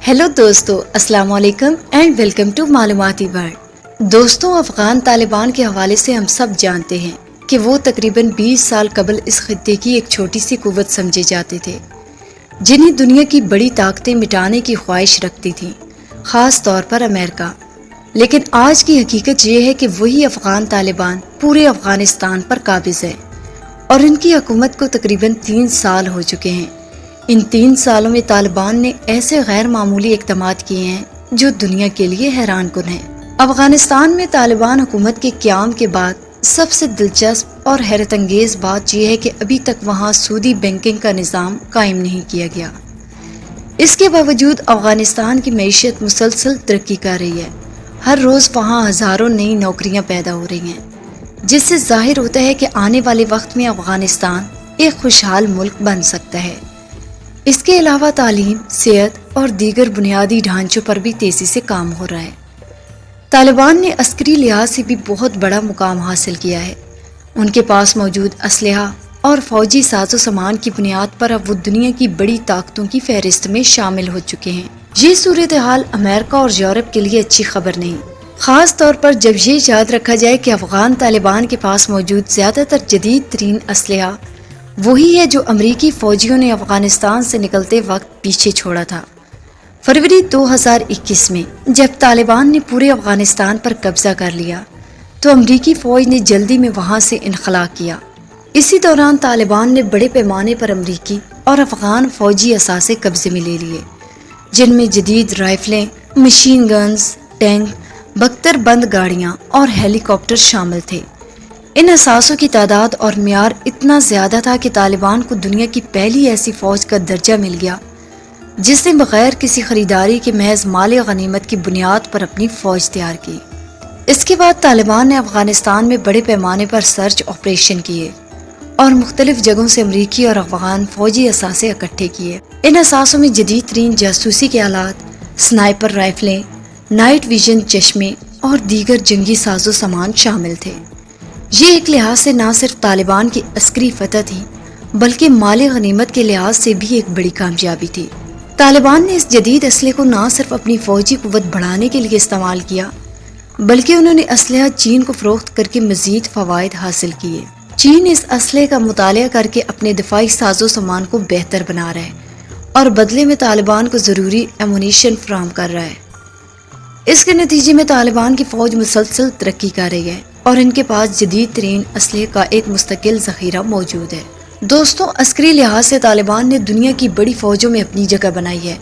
Hello दोस्तों, अस्सलाम वालेकुम एंड वेलकम टू मालूमाती वर्ल्ड। दोस्तों, अफगान तालिबान के हवाले से हम सब जानते हैं कि वो तकरीबन 20 साल कबल इस खित्ते की एक छोटी सी कुव्वत समझे जाते थे, जिन्हें दुनिया की बड़ी ताकतें मिटाने की ख्वाहिश रखती थीं, ख़ास तौर पर अमेरिका। लेकिन आज की हकीकत ये है कि वही अफगान तालिबान पूरे अफगानिस्तान पर काबिज है और इनकी हुकूमत को तकरीबन 3 साल हो चुके हैं। इन 3 सालों में तालिबान ने ऐसे गैर मामूली इक़दामात किए हैं जो दुनिया के लिए हैरान कुन हैं। अफगानिस्तान में तालिबान हुकूमत के क़याम के बाद सबसे दिलचस्प और हैरत अंगेज़ बात यह है कि अभी तक वहाँ सूदी बैंकिंग का निज़ाम कायम नहीं किया गया। इसके बावजूद अफगानिस्तान की मईशत मुसलसल तरक्की कर रही है। हर रोज़ वहाँ हज़ारों नई नौकरियाँ पैदा हो रही हैं, जिससे जाहिर होता है कि आने वाले वक्त में अफगानिस्तान एक खुशहाल मुल्क बन सकता है। इसके अलावा तालीम, सेहत और दीगर बुनियादी ढांचों पर भी तेज़ी से काम हो रहा है। तालिबान ने अस्करी लिहाज से भी बहुत बड़ा मुकाम हासिल किया है। उनके पास मौजूद असलहा और फौजी साजो सामान की बुनियाद पर अब वो दुनिया की बड़ी ताकतों की फहरिस्त में शामिल हो चुके हैं। ये सूरत हाल अमेरिका और यूरोप के लिए अच्छी खबर नहीं, ख़ास तौर पर जब ये याद रखा जाए कि अफगान तालिबान के पास मौजूद ज़्यादातर जदीद तरीन असलहा वही है जो अमरीकी फ़ौजियों ने अफगानिस्तान से निकलते वक्त पीछे छोड़ा था। फरवरी 2021 में जब तालिबान ने पूरे अफगानिस्तान पर कब्जा कर लिया तो अमरीकी फ़ौज ने जल्दी में वहाँ से इनखला किया। इसी दौरान तालिबान ने बड़े पैमाने पर अमरीकी और अफगान फ़ौजी असासे कब्जे में ले लिए, जिनमें जदीद राइफलें, मशीन गन्स, टैंक, बख्तर बंद गाड़ियाँ और हेलीकॉप्टर शामिल थे। इन असासों की तादाद और मियार इतना ज़्यादा था कि तालिबान को दुनिया की पहली ऐसी फ़ौज का दर्जा मिल गया जिसने बग़ैर किसी ख़रीदारी के महज माल गनीमत की बुनियाद पर अपनी फ़ौज तैयार की। इसके बाद तालिबान ने अफ़गानिस्तान में बड़े पैमाने पर सर्च ऑपरेशन किए और मुख्तलिफ जगहों से अमरीकी और अफ़गान फ़ौजी असासे इकट्ठे किए। इन असासों में जदीद तरीन जासूसी के आलात, स्नाइपर राइफलें, नाइट विजन चश्मे और दीगर जंगी साजो सामान शामिल थे। ये एक लिहाज से न सिर्फ तालिबान की अस्करी फतह थी बल्कि माली गनीमत के लिहाज से भी एक बड़ी कामयाबी थी। तालिबान ने इस जदीद असले को न सिर्फ अपनी फ़ौजी कुव्वत बढ़ाने के लिए इस्तेमाल किया बल्कि उन्होंने असलहा चीन को फ़रोख्त करके मज़ीद फ़वाइद हासिल किए। चीन इस असले का मुतालिया करके अपने दिफाई साजो सामान को बेहतर बना रहा है और बदले में तालिबान को ज़रूरी एमुनीशन फराहम कर रहा है। इसके नतीजे में तालिबान की फ़ौज मुसलसल तरक्की कर रही है और इनके पास जदीद तरीन असलहे का एक मुस्तकिल ज़ख़ीरा मौजूद है। दोस्तों, अस्करी लिहाज से तालिबान ने दुनिया की बड़ी फ़ौजों में अपनी जगह बनाई है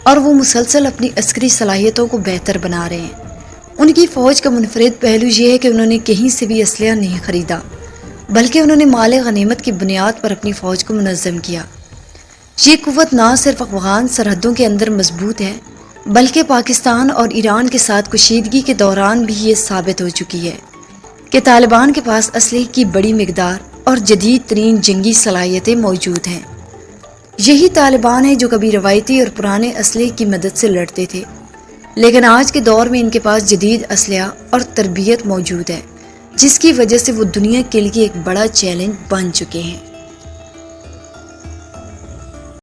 और वो मुसलसल अपनी अस्करी सलाहियतों को बेहतर बना रहे हैं। उनकी फ़ौज का मुनफरिद पहलू ये है कि उन्होंने कहीं से भी असलहा नहीं ख़रीदा बल्कि उन्होंने माल गनीमत की बुनियाद पर अपनी फ़ौज को मुनज़्ज़म किया। ये कुव्वत न सिर्फ अफ़गान सरहदों के अंदर मजबूत है बल्कि पाकिस्तान और ईरान के साथ कुशीदगी के दौरान भी ये साबित हो चुकी है कि तालिबान के पास असलहे की बड़ी मिकदार और जदीद तरीन जंगी सलाहियतें मौजूद हैं। यही तालिबान है जो कभी रवायती और पुराने असलहे की मदद से लड़ते थे, लेकिन आज के दौर में इनके पास जदीद असलहा और तरबियत मौजूद है जिसकी वजह से वो दुनिया के लिए एक बड़ा चैलेंज बन चुके हैं।